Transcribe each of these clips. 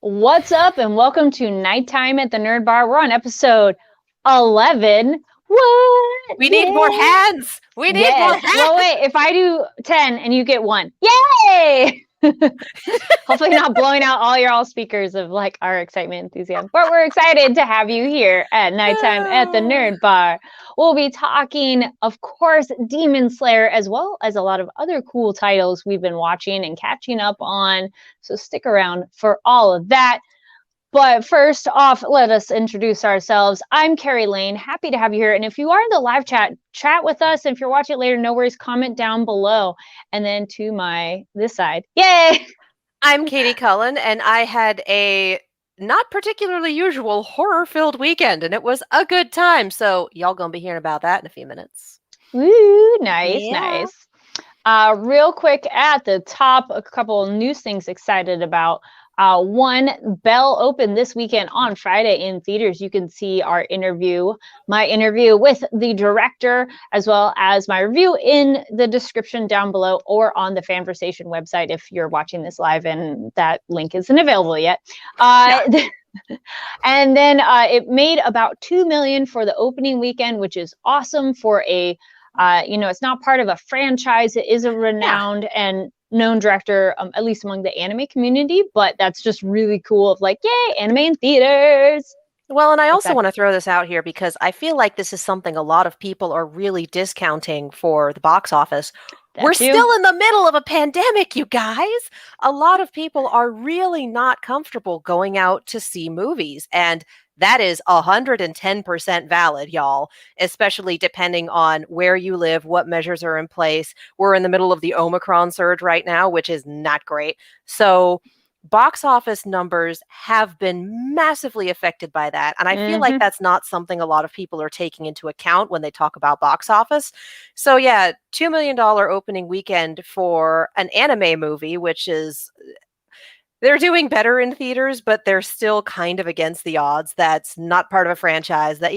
What's up, and welcome to Nighttime at the Nerd Bar. We're on episode 11. What? We need more Yay! hands. We need more Yes. Well, hands. wait, if I do 10 and you get 1, yay! Hopefully not blowing out all your speakers of like our excitement, enthusiasm. But we're excited to have you here at Nighttime at the Nerd Bar. We'll be talking, of course, Demon Slayer, as well as a lot of other cool titles we've been watching and catching up on. So stick around for all of that. But first off, let us introduce ourselves. I'm Carrie Lane. Happy to have you here. And if you are in the live chat, chat with us. And if you're watching it later, no worries, comment down below. And then to this side, yay! I'm Katie Cullen, and I had a not particularly usual horror-filled weekend, and it was a good time. So y'all gonna be hearing about that in a few minutes. Woo, nice, Yeah. nice. Real quick at the top, a couple news things excited about. One, BELLE opened this weekend on Friday in theaters. You can see my interview with the director, as well as my review in the description down below or on the Fanversation website if you're watching this live and that link isn't available yet. And then it made about $2 million for the opening weekend, which is awesome for a it's not part of a franchise. It is a renowned and known director, at least among the anime community, but that's just really cool of like, yay, anime in theaters. Well, and I also want to throw this out here because I feel like this is something a lot of people are really discounting for the box office. We're still in the middle of a pandemic, you guys. A lot of people are really not comfortable going out to see movies, and that is 110% valid, y'all, especially depending on where you live, what measures are in place. We're in the middle of the Omicron surge right now, which is not great. So box office numbers have been massively affected by that. And I feel like that's not something a lot of people are taking into account when they talk about box office. So yeah, $2 million opening weekend for an anime movie, which is they're doing better in theaters, but they're still kind of against the odds. That's not part of a franchise. That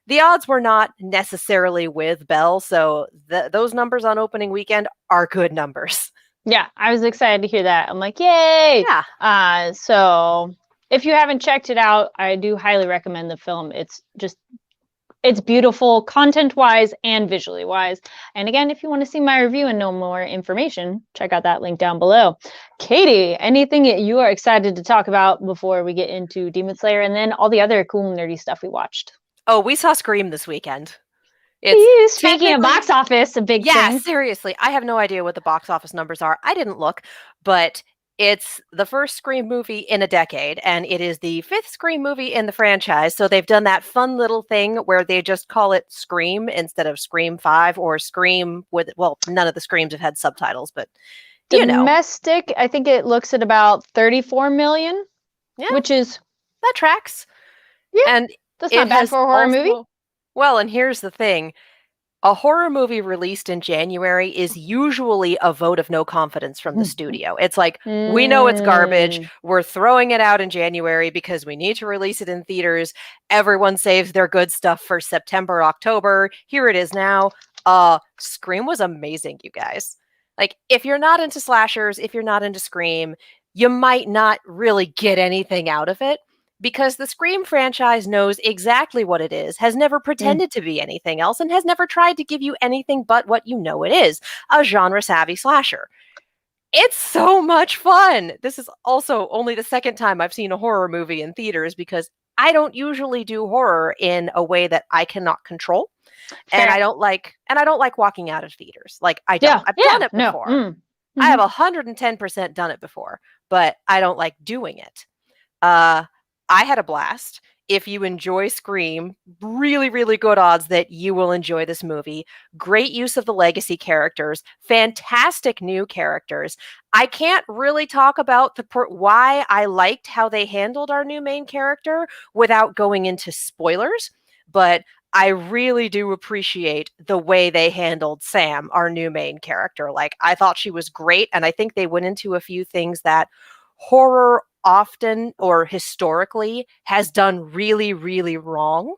the odds were not necessarily with BELLE, so those numbers on opening weekend are good numbers. Yeah, I was excited to hear that. I'm like, yay! Yeah. So if you haven't checked it out, I do highly recommend the film. It's beautiful content-wise and visually-wise. And again, if you want to see my review and know more information, check out that link down below. Katie, anything that you are excited to talk about before we get into Demon Slayer and then all the other cool nerdy stuff we watched? Oh, we saw Scream this weekend. Speaking of box office, a big thing. Yeah, seriously. I have no idea what the box office numbers are. I didn't look, but it's the first Scream movie in a decade, and it is the 5th Scream movie in the franchise. So they've done that fun little thing where they just call it Scream instead of Scream 5 or Scream with, well, none of the Screams have had subtitles, but domestic, I think it looks at about 34 million, which is... That tracks. Yeah, and that's not bad for a horror movie. Well, and here's the thing. A horror movie released in January is usually a vote of no confidence from the studio. It's like, we know it's garbage. We're throwing it out in January because we need to release it in theaters. Everyone saves their good stuff for September, October. Here it is now. Scream was amazing, you guys. Like, if you're not into slashers, if you're not into Scream, you might not really get anything out of it. Because the Scream franchise knows exactly what it is, has never pretended to be anything else, and has never tried to give you anything but what you know it is, a genre-savvy slasher. It's so much fun! This is also only the second time I've seen a horror movie in theaters, because I don't usually do horror in a way that I cannot control. Fair. And I don't like walking out of theaters. Like, I don't. I've done it before. I have 110% done it before, but I don't like doing it. I had a blast. If you enjoy Scream, really, really good odds that you will enjoy this movie. Great use of the legacy characters. Fantastic new characters. I can't really talk about why I liked how they handled our new main character without going into spoilers, but I really do appreciate the way they handled Sam, our new main character. Like, I thought she was great, and I think they went into a few things that horror often or historically has done really, really wrong.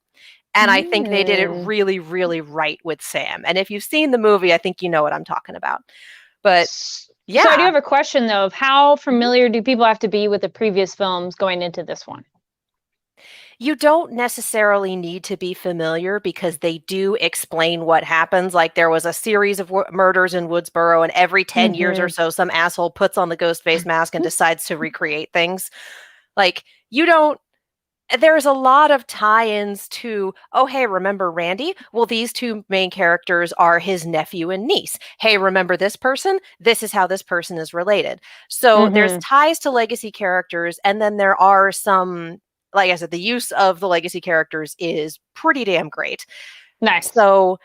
And I think they did it really, really right with Sam. And if you've seen the movie, I think you know what I'm talking about. But So I do Yeah. have a question though of how Mhm. familiar do people have to be with the previous films going into this one? You don't necessarily need to be familiar because they do explain what happens. Like there was a series of murders in Woodsboro, and every 10 years or Mm-hmm. so, some asshole puts on the ghost face mask and decides to recreate things. Like, you don't there's a lot of tie-ins to, oh, hey, remember Randy? Well, these two main characters are his nephew and niece. Hey, remember this person? This is how this person is related. So there's Mm-hmm. ties to legacy characters, and then there are some, like I said, the use of the legacy characters is pretty damn great. Nice. So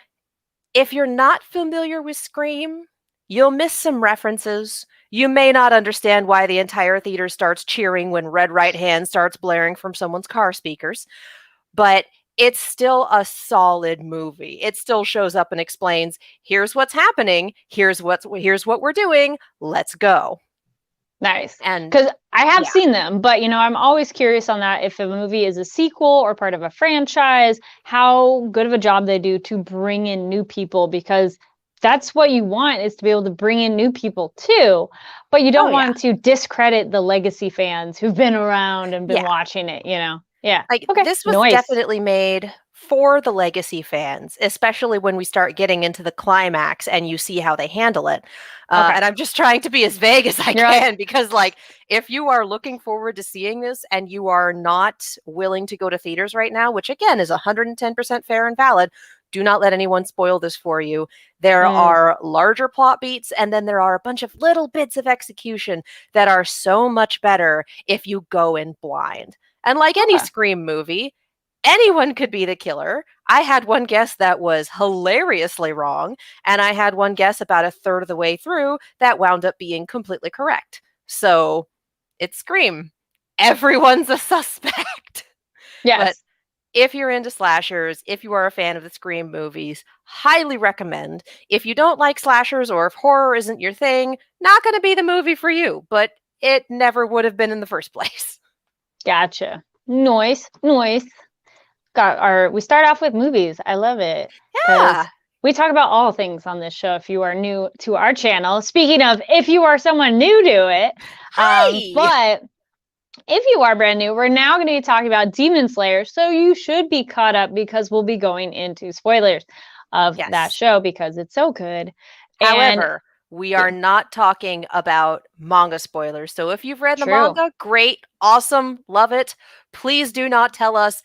if you're not familiar with Scream, you'll miss some references. You may not understand why the entire theater starts cheering when Red Right Hand starts blaring from someone's car speakers, but it's still a solid movie. It still shows up and explains, here's what's happening, here's what we're doing, let's go. Nice. And Because I have yeah. seen them, but I'm always curious on that if a movie is a sequel or part of a franchise, how good of a job they do to bring in new people because that's what you want is to be able to bring in new people too. But you Oh don't yeah. want to discredit the legacy fans who've been around and been Yeah. watching it. Yeah. Like, Okay. this was Noise. definitely made for the legacy fans, especially when we start getting into the climax and you see how they handle it. Okay. And I'm just trying to be as vague as I You're like, can because, like, if you are looking forward to seeing this and you are not willing to go to theaters right now, which again is 110% fair and valid, do not let anyone spoil this for you. There mm, are larger plot beats, and then there are a bunch of little bits of execution that are so much better if you go in blind. And like any okay. Scream movie, anyone could be the killer. I had one guess that was hilariously wrong, and I had one guess about a third of the way through that wound up being completely correct. So it's Scream. Everyone's a suspect. But Yes. if you're into slashers, if you are a fan of the Scream movies, highly recommend. If you don't like slashers or if horror isn't your thing, not going to be the movie for you, but it never would have been in the first place. Gotcha. Noise. We start off with movies. I love it because Yeah. we talk about all things on this show. If you are new to our channel, speaking of, if you are someone new to it, Hi. but if you are brand new, we're now going to be talking about Demon Slayer. So you should be caught up because we'll be going into spoilers of that Yes. show because it's so good. And However, we are not talking about manga spoilers. So if you've read the true. manga, great, awesome, love it. Please do not tell us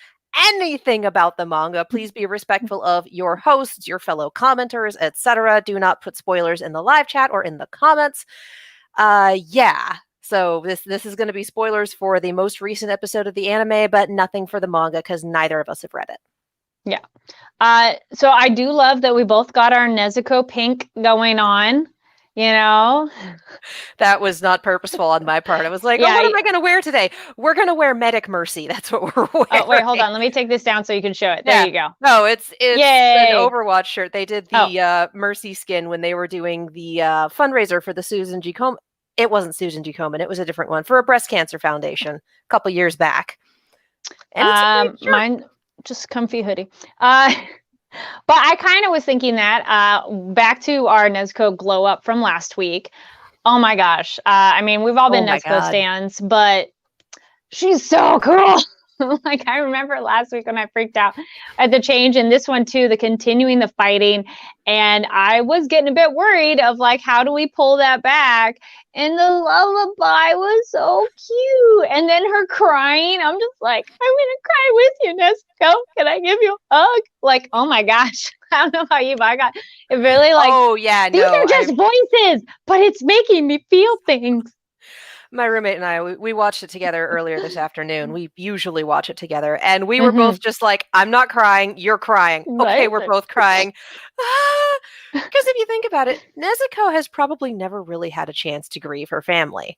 anything about the manga. Please be respectful of your hosts, your fellow commenters, etc. Do not put spoilers in the live chat or in the comments. Yeah. So this is going to be spoilers for the most recent episode of the anime, but nothing for the manga because neither of us have read it. Yeah. So I do love that we both got our Nezuko pink going on, you know? That was not purposeful on my part. I was like, oh, Yeah. what am I going to wear today? We're going to wear Medic Mercy. That's what we're wearing. Oh, wait, hold on. Let me take this down so you can show it. There Yeah. you go. No, it's an Yay. Overwatch shirt. They did Oh, the Mercy skin when they were doing the fundraiser for the Susan G. Komen. It wasn't Susan G. Komen. It was a different one for a breast cancer foundation a couple years back. And it's a great shirt. mine just comfy hoodie. But I kind of was thinking that back to our Nezuko glow up from last week. Oh my gosh. I mean, we've all been Oh my Nezuko God. stans, but she's so cool. Like I remember last week when I freaked out at the change and this one too, the continuing the fighting. And I was getting a bit worried of like, how do we pull that back? And the lullaby was so cute. And then her crying, I'm just like, I'm gonna cry with you, Nezuko. Can I give you a hug? Like, oh my gosh. I don't know about you, but I got it really like, Oh yeah, these no. are just voices, but it's making me feel things. My roommate and I, we watched it together earlier this afternoon. We usually watch it together, and we were Mm-hmm. both just like, "I'm not crying, you're crying." Okay, Right? we're both crying. Because if you think about it, Nezuko has probably never really had a chance to grieve her family.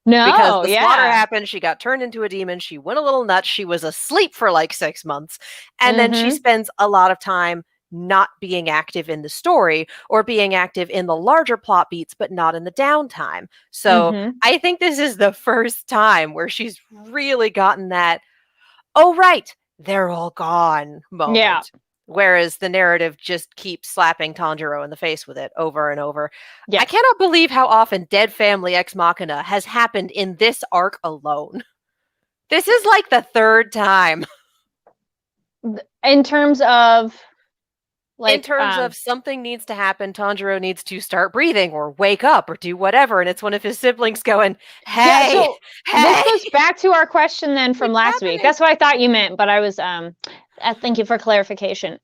Because No, the slaughter yeah. happened, she got turned into a demon, she went a little nuts, she was asleep for like 6 months, and then she Mm-hmm. spends a lot of time not being active in the story or being active in the larger plot beats, but not in the downtime. So Mm-hmm. I think this is the first time where she's really gotten that, oh, right, they're all gone Yeah. moment. Whereas the narrative just keeps slapping Tanjiro in the face with it over and over. Yes. I cannot believe how often dead family ex machina has happened in this arc alone. This is like the third time. In terms of like, in terms of something needs to happen, Tanjiro needs to start breathing or wake up or do whatever, and it's one of his siblings going, "Hey, yeah, so hey!" this goes back to our question then from What's last week. happening? That's what I thought you meant, but I was thank you for clarification.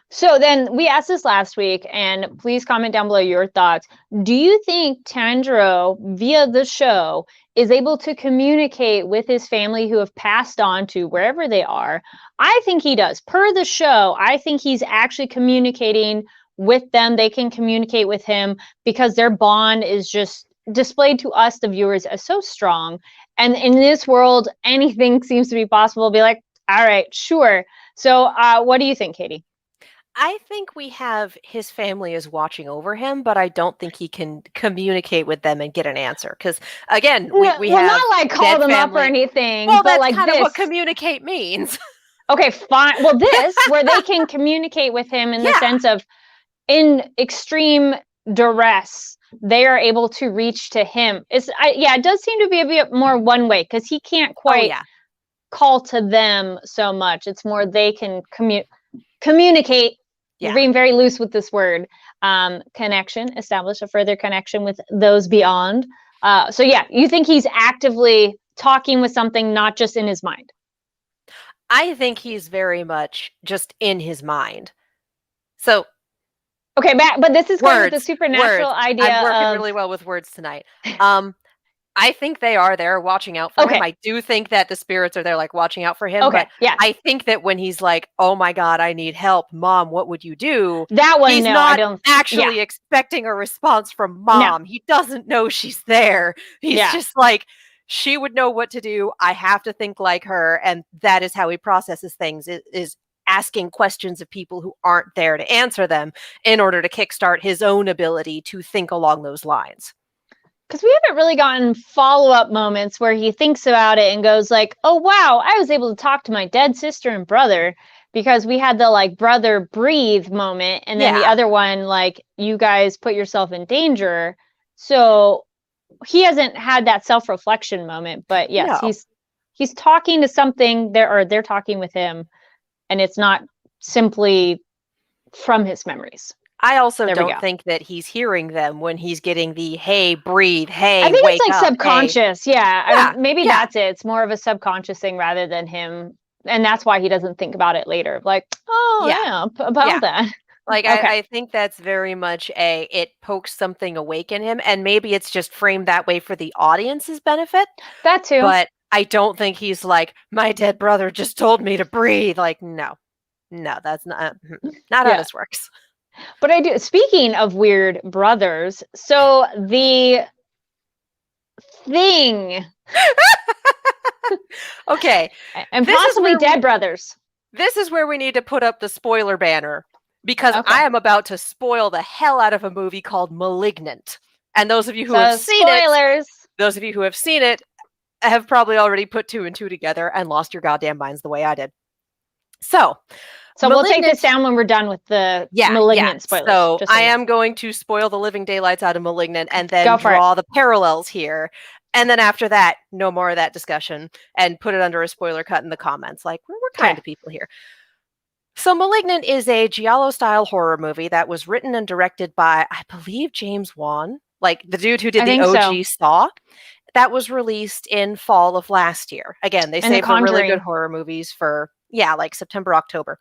So then we asked this last week, and please comment down below your thoughts. Do you think Tanjiro, via the show, is able to communicate with his family who have passed on to wherever they are? I think he does. Per the show, I think he's actually communicating with them. They can communicate with him because their bond is just displayed to us, the viewers, as so strong. And in this world, anything seems to be possible. Be like, all right, sure. So what do you think, Katie? I think we have his family is watching over him, but I don't think he can communicate with them and get an answer. Because again, we well, have not like call them family. up or anything. Well, but that's like kind of this. what communicate means. Okay, fine. Well, this where they can communicate with him in the sense of in extreme duress, they are able to reach to him. It does seem to be a bit more one way because he can't quite call to them so much. It's more they can communicate. We're being very loose with this word. Connection, establish a further connection with those beyond. So yeah, you think he's actively talking with something, not just in his mind? I think he's very much just in his mind. So okay, but this is going with the words, supernatural idea. I'm working really well with words tonight. I think they are there watching out for him. I do think that the spirits are there, like watching out for him. Okay, but I think that when he's like, "Oh my God, I need help, Mom, what would you do?" That one, he's no, not I don't actually expecting a response from Mom. No. He doesn't know she's there. He's just like, she would know what to do. I have to think like her, and that is how he processes things. Is asking questions of people who aren't there to answer them in order to kickstart his own ability to think along those lines. Because we haven't really gotten follow-up moments where he thinks about it and goes like, oh wow, I was able to talk to my dead sister and brother, because we had the like brother breathe moment, and then the other one, like, you guys put yourself in danger. So he hasn't had that self-reflection moment, but yes, he's talking to something there, or they're talking with him, and it's not simply from his memories. I also don't think that he's hearing them when he's getting the, hey, breathe, hey, I think wake it's like up, subconscious. Hey. Maybe that's it. It's more of a subconscious thing rather than him. And that's why he doesn't think about it later. Like, about that. Like, I think that's very much it pokes something awake in him. And maybe it's just framed that way for the audience's benefit. That too. But I don't think he's like, my dead brother just told me to breathe. Like, no, that's not how this works. But I do. Speaking of weird brothers, so the thing. Okay. And possibly dead brothers. This is where we need to put up the spoiler banner, because I am about to spoil the hell out of a movie called *Malignant*. And those of you who have seen it, have probably already put 2 and 2 together and lost your goddamn minds the way I did. So we'll take this down when we're done with the Malignant spoilers. So I am going to spoil the living daylights out of Malignant and then draw the parallels here. And then after that, no more of that discussion, and put it under a spoiler cut in the comments. Like, we're kind of people here. So Malignant is a giallo-style horror movie that was written and directed by, I believe, James Wan, like the dude who did the OG Saw. That was released in fall of last year. Again, they save the really good horror movies for like September, October.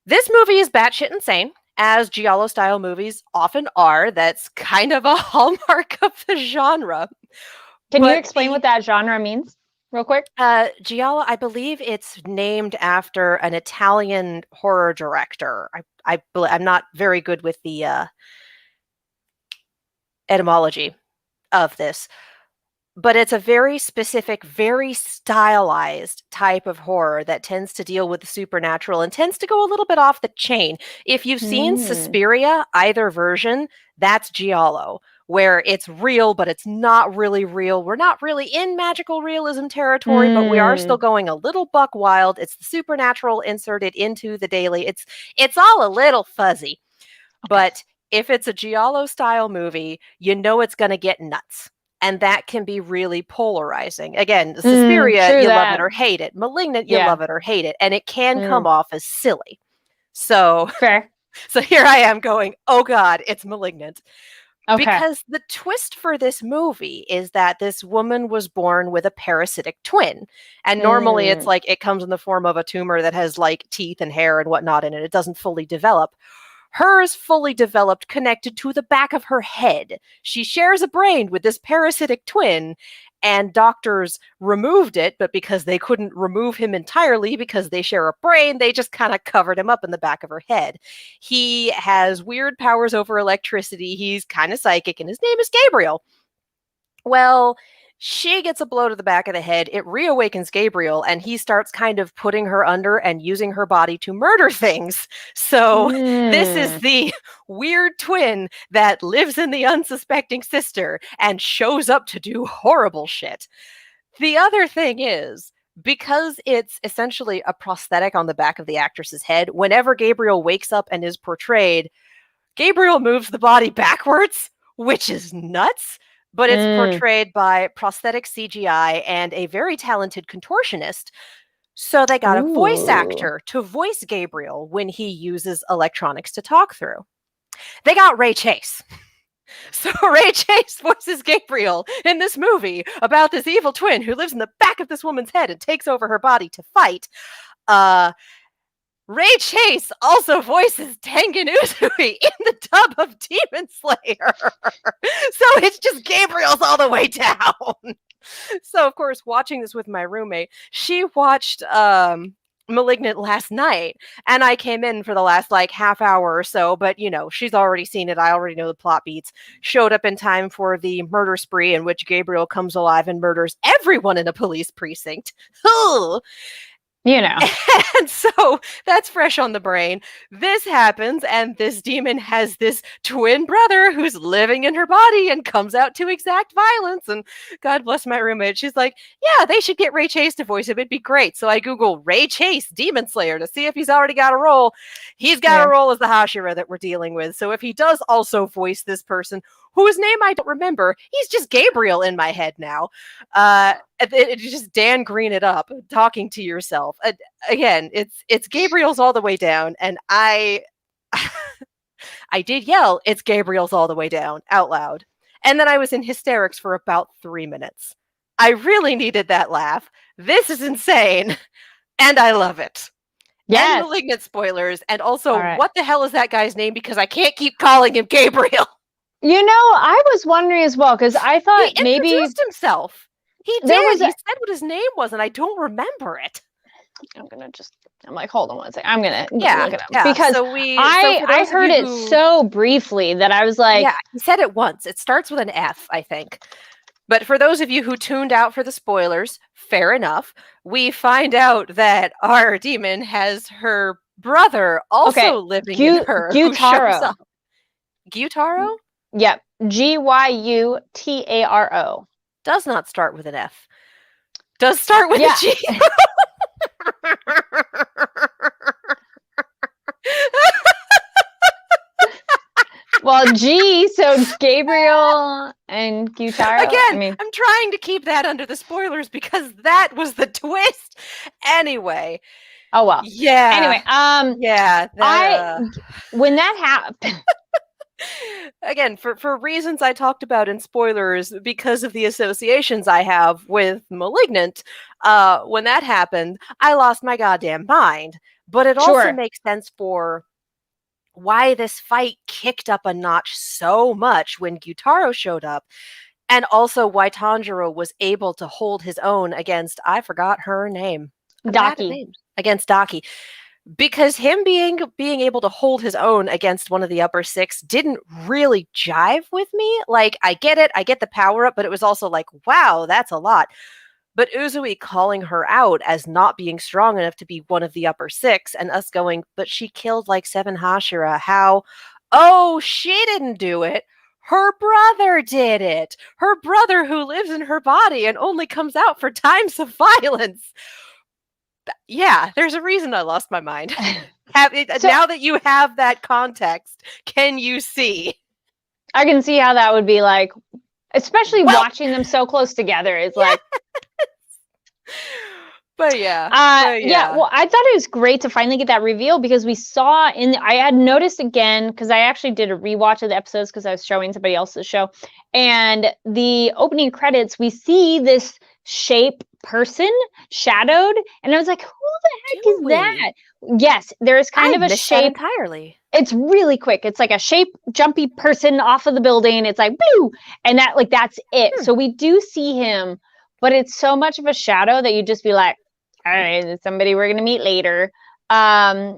This movie is batshit insane, as giallo-style movies often are. That's kind of a hallmark of the genre. Can you explain what that genre means, real quick? Giallo, I believe it's named after an Italian horror director. I'm not very good with the etymology of this. But it's a very specific, very stylized type of horror that tends to deal with the supernatural and tends to go a little bit off the chain. If you've seen Suspiria, either version, that's giallo. where it's real, but it's not really real. We're not really in magical realism territory, but we are still going a little buck wild. It's the supernatural inserted into the daily. It's all a little fuzzy. But if it's a Giallo style movie, you know it's going to get nuts. And that can be really polarizing. Again, Suspiria, you love it or hate it. Malignant, you love it or hate it. And it can come off as silly. So, fair. So here I am going, oh God, it's Malignant. Okay. Because the twist for this movie is that this woman was born with a parasitic twin. And normally it's like it comes in the form of a tumor that has like teeth and hair and whatnot in it. It doesn't fully develop. Hers fully developed, connected to the back of her head. She shares a brain with this parasitic twin, and doctors removed it, but because they couldn't remove him entirely because they share a brain, they just kind of covered him up in the back of her head. He has weird powers over electricity. He's kind of psychic, and his name is Gabriel. Well, she gets a blow to the back of the head. It reawakens Gabriel, and he starts kind of putting her under and using her body to murder things. So this is the weird twin that lives in the unsuspecting sister and shows up to do horrible shit. The other thing is, because it's essentially a prosthetic on the back of the actress's head, whenever Gabriel wakes up and is portrayed, Gabriel moves the body backwards, which is nuts. But it's portrayed by prosthetic CGI and a very talented contortionist. So they got a voice actor to voice Gabriel when he uses electronics to talk through. They got Ray Chase. So Ray Chase voices Gabriel in this movie about this evil twin who lives in the back of this woman's head and takes over her body to fight. Ray Chase also voices Tengen Uzui in the dub of Demon Slayer. So it's just Gabriel's all the way down. So, of course, watching this with my roommate, she watched Malignant last night, and I came in for the last like half hour or so, but you know, she's already seen it. I already know the plot beats. Showed up in time for the murder spree in which Gabriel comes alive and murders everyone in a police precinct. Ugh. You know. And so that's fresh on the brain. This happens, and this demon has this twin brother who's living in her body and comes out to exact violence. And God bless my roommate. She's like, yeah, they should get Ray Chase to voice him. It'd be great. So I Google Ray Chase, Demon Slayer, to see if he's already got a role. He's got a role as the Hashira that we're dealing with. So if he does also voice this person, whose name I don't remember, he's just Gabriel in my head now. It's just Dan Green it up, talking to yourself. Again, it's Gabriel's all the way down, and I did yell, "It's Gabriel's all the way down" out loud, and then I was in hysterics for about 3 minutes. I really needed that laugh. This is insane, and I love it. Yes. And Malignant spoilers, and also, what the hell is that guy's name? Because I can't keep calling him Gabriel. You know, I was wondering as well, because I thought he maybe... He introduced himself. He did. He said what his name was, and I don't remember it. I'm like, hold on one second. I'm gonna look it up. Yeah. Because I heard it so briefly that I was like... Yeah, he said it once. It starts with an F, I think. But for those of you who tuned out for the spoilers, fair enough. We find out that our demon has her brother also living in her. Gyutaro. Gyutaro? Yep. Gyutaro. Does not start with an F. Does start with a G. Well, G, so Gabriel and Gyutaro. Again, I'm trying to keep that under the spoilers because that was the twist. Anyway. Oh, well. Yeah. Anyway, when that happened... Again, for reasons I talked about in spoilers, because of the associations I have with Malignant, when that happened, I lost my goddamn mind. But it also makes sense for why this fight kicked up a notch so much when Gyutaro showed up, and also why Tanjiro was able to hold his own against, I forgot her name. Daki. Against Daki. Because him being able to hold his own against one of the upper six didn't really jive with me. Like, I get it, I get the power up, but it was also like, wow, that's a lot. But Uzui calling her out as not being strong enough to be one of the upper six, and us going, but she killed like 7 Hashira. How? Oh, she didn't do it. her brother did it. Her brother who lives in her body and only comes out for times of violence. Yeah, there's a reason I lost my mind. Now that you have that context, can you see? I can see how that would be like, especially watching them so close together is like. But yeah. Well, I thought it was great to finally get that reveal because we saw I had noticed again, because I actually did a rewatch of the episodes because I was showing somebody else's show. And the opening credits, we see this shape person shadowed. And I was like, who the heck is that? Yes, there is kind of a shape. Entirely. It's really quick. It's like a shape jumpy person off of the building. It's like, blue. And that's it. So we do see him, but it's so much of a shadow that you just be like, all right, it's somebody we're going to meet later. Yes,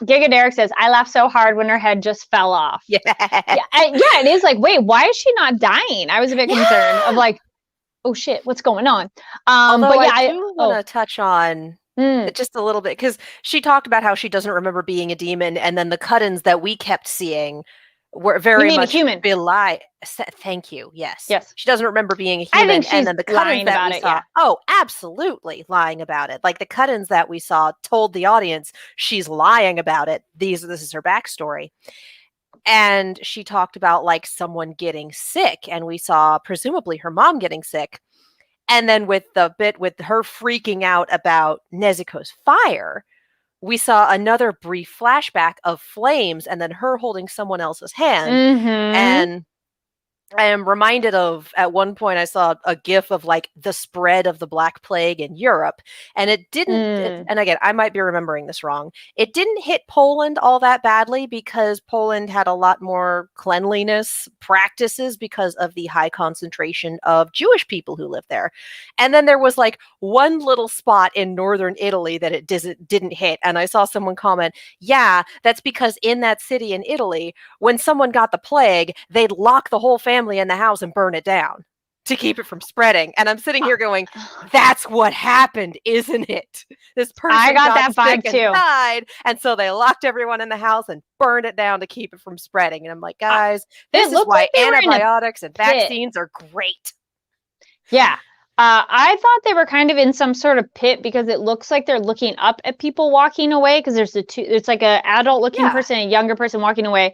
Giga Derek says, I laughed so hard when her head just fell off. Yeah, it is like, wait, why is she not dying? I was a bit concerned of like, oh shit, what's going on? Although but yeah, I do want to touch on just a little bit, because she talked about how she doesn't remember being a demon, and then the cut-ins that we kept seeing were very much human. Thank you. Yes. She doesn't rember being a I human, think she's and then the cut-ins that we saw. Yeah. Oh, absolutely lying about it. Like the cut-ins that we saw told the audience she's lying about it. This is her backstory. And she talked about like someone getting sick, and we saw presumably her mom getting sick. And then with the bit with her freaking out about Nezuko's fire, we saw another brief flashback of flames and then her holding someone else's hand. And I am reminded of, at one point I saw a gif of like the spread of the Black Plague in Europe, and it didn't, and again, I might be remembering this wrong, it didn't hit Poland all that badly because Poland had a lot more cleanliness practices because of the high concentration of Jewish people who live there. And then there was like one little spot in northern Italy that it didn't hit, and I saw someone comment, yeah, that's because in that city in Italy, when someone got the plague, they'd lock the whole family in the house and burn it down to keep it from spreading. And I'm sitting here going, that's what happened, isn't it? This person I got that vibe too. Died, and so they locked everyone in the house and burned it down to keep it from spreading. And I'm like, guys, this is why antibiotics and vaccines are great. Yeah. I thought they were kind of in some sort of pit because it looks like they're looking up at people walking away, because there's it's like an adult looking person, a younger person walking away.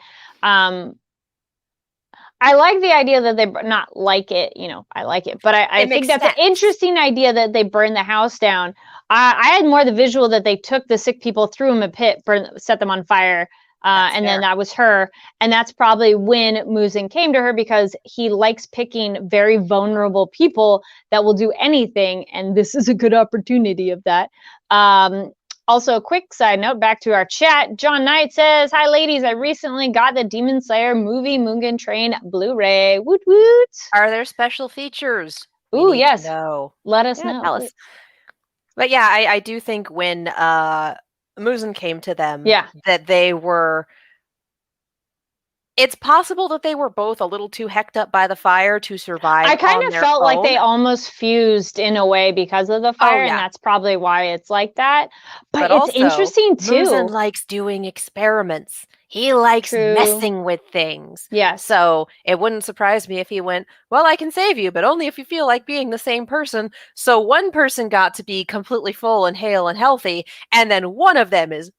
I like the idea that they not like it, I like it, but I think that's an interesting idea that they burn the house down. I had more the visual that they took the sick people, threw them in a pit, set them on fire. And then that was her. And that's probably when Muzan came to her, because he likes picking very vulnerable people that will do anything. And this is a good opportunity of that. Also, a quick side note, back to our chat. John Knight says, hi, ladies. I recently got the Demon Slayer movie Mugen Train Blu-ray. Woot woot. Are there special features? Ooh, yes. No. Let us know. Tell us. But yeah, I do think when Muzan came to them, that they were... It's possible that they were both a little too hecked up by the fire to survive. I kind of felt like they almost fused in a way because of the fire, and that's probably why it's like that. But it's also interesting too. Muzan likes doing experiments. He likes messing with things. Yeah. So it wouldn't surprise me if he went, well, I can save you, but only if you feel like being the same person. So one person got to be completely full and hale and healthy, and then one of them is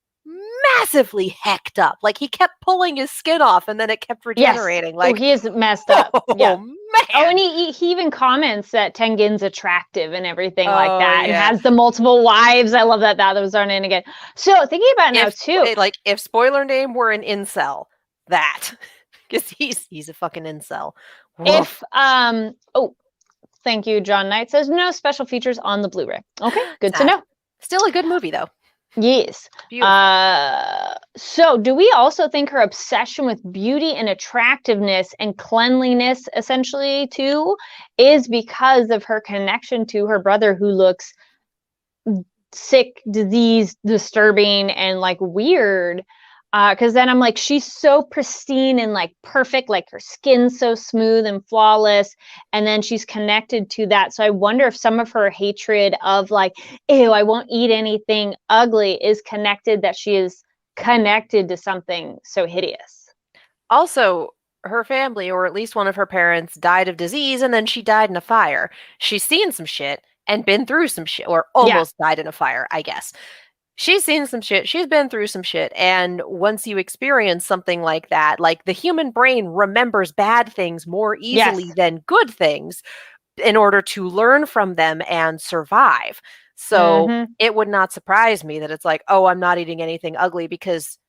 massively hecked up. Like he kept pulling his skin off and then it kept regenerating. Like he is messed up. Man. Oh, and he even comments that Tengen's attractive and everything like that, and has the multiple wives. I love that those aren't in again. So thinking about it now too, like if spoiler name were an incel, that because he's a fucking incel. Woof. If thank you, John Knight says no special features on the Blu-ray. Okay, good to know. Still a good movie though. Yes. So do we also think her obsession with beauty and attractiveness and cleanliness essentially too is because of her connection to her brother, who looks sick, diseased, disturbing, and like weird? Because then I'm like, she's so pristine and like perfect, like her skin's so smooth and flawless, and then she's connected to that. So I wonder if some of her hatred of like, ew, I won't eat anything ugly, is connected, that she is connected to something so hideous. Also, her family, or at least one of her parents, died of disease and then she died in a fire. She's seen some shit and been through some shit, or Yeah. almost died in a fire, I guess. She's seen some shit, she's been through some shit, and once you experience something like that, like the human brain remembers bad things more easily Yes. than good things in order to learn from them and survive. So Mm-hmm. it would not surprise me that it's like, oh, I'm not eating anything ugly because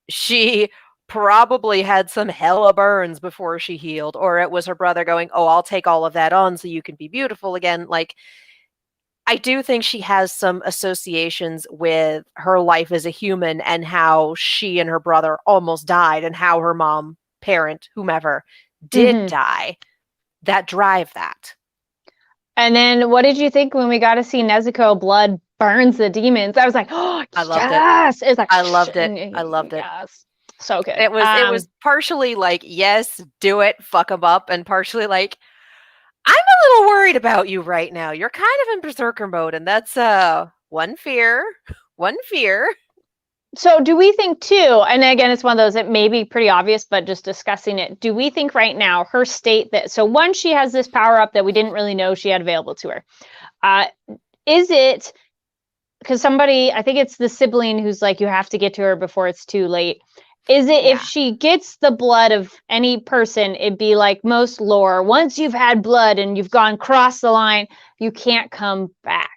she probably had some hella burns before she healed, or it was her brother going, oh, I'll take all of that on so you can be beautiful again. Like, I do think she has some associations with her life as a human and how she and her brother almost died and how her mom, parent, whomever, did Mm-hmm. die that drive that. And then what did you think when we got to see Nezuko blood burns the demons? I was like, oh, I loved it. yes. It's like, I loved it. I loved it. yes. So good. It was partially like, yes, do it, fuck them up, and partially like, I'm a little worried about you right now. You're kind of in berserker mode, and that's one fear. One fear. So do we think too, and again, it's one of those that may be pretty obvious, but just discussing it, do we think right now her state that, so one, she has this power up that we didn't really know she had available to her. Is it, because somebody, I think it's the sibling who's like, you have to get to her before it's too late. Is it if she gets the blood of any person, it'd be like most lore, once you've had blood and you've gone cross the line, you can't come back.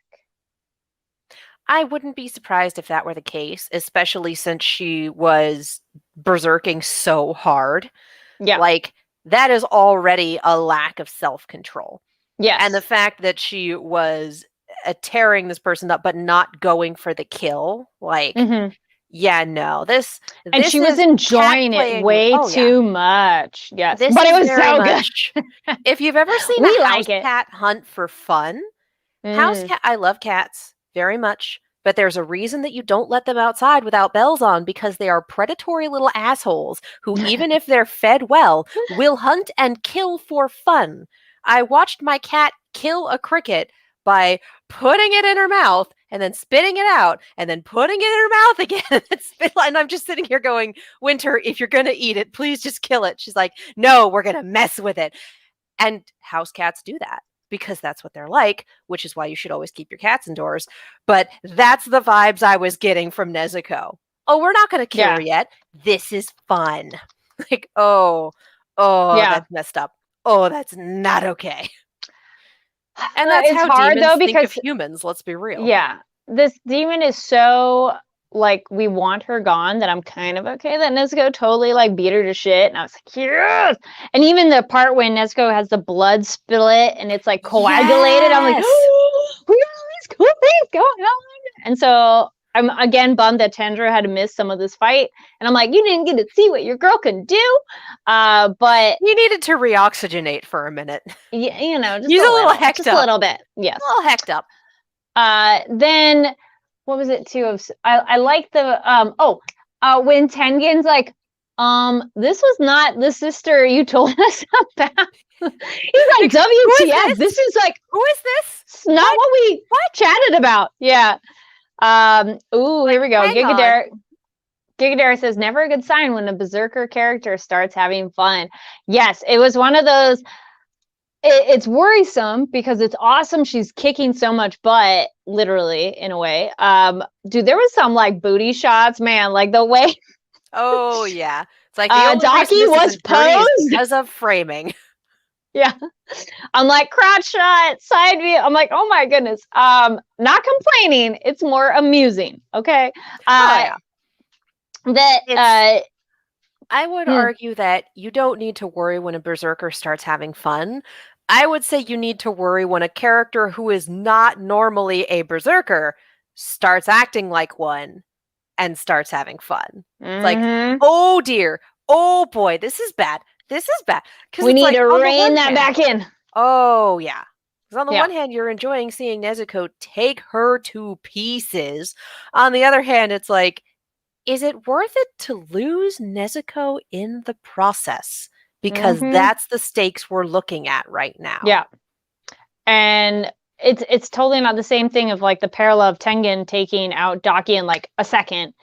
I wouldn't be surprised if that were the case, especially since she was berserking so hard. Yeah. Like, that is already a lack of self-control. Yes. And the fact that she was tearing this person up but not going for the kill, like, yeah, no. This and she was enjoying it way too much. Yes. This but it was very so much, good. If you've ever seen We a like house it. cat hunt for fun, house cat, I love cats very much, but there's a reason that you don't let them outside without bells on, because they are predatory little assholes who, even if they're fed well, will hunt and kill for fun. I watched my cat kill a cricket by putting it in her mouth and then spitting it out and then putting it in her mouth again. And I'm just sitting here going, Winter, if you're going to eat it, please just kill it. She's like, no, we're going to mess with it. And house cats do that because that's what they're like, which is why you should always keep your cats indoors. But that's the vibes I was getting from Nezuko. Oh, we're not going to kill her yet. This is fun. Like, oh, that's messed up. Oh, that's not okay. And that's it's how hard, demons though, because think of humans, let's be real. Yeah. This demon is so, like, we want her gone that I'm kind of okay that Nezuko totally, like, beat her to shit. And I was like, yes! And even the part when Nezuko has the blood split and it's, like, coagulated, I'm like, oh, we got all these cool things going on. And so I'm, again, bummed that Tendra had to miss some of this fight. And I'm like, you didn't get to see what your girl can do. But you needed to reoxygenate for a minute. Yeah, you know, just He's a little hecked just up. a little bit. Yes. A little hecked up. Then what was it too? I like the when Tengen's like, this was not the sister you told us about. He's like, WTF? This is like, who is this? It's not what we chatted about. Yeah. Ooh, here we go. Gigadera says, never a good sign when a berserker character starts having fun. Yes, it was one of those. It's worrisome because it's awesome. She's kicking so much butt, literally, in a way. Dude, there was some like booty shots, man. Like the way. Oh yeah, it's like Daki was posed because of framing. Yeah, I'm like crotch shot, side view. I'm like, oh my goodness. Not complaining. It's more amusing. Okay. Yeah. That I would argue that you don't need to worry when a berserker starts having fun. I would say you need to worry when a character who is not normally a berserker starts acting like one and starts having fun. It's like, oh dear, oh boy, this is bad. This is bad. We need to rein that back in. Oh yeah. Because on the one hand, you're enjoying seeing Nezuko take her to pieces. On the other hand, it's like, is it worth it to lose Nezuko in the process? Because that's the stakes we're looking at right now. Yeah. And it's totally not the same thing of like the parallel of Tengen taking out Daki in like a second.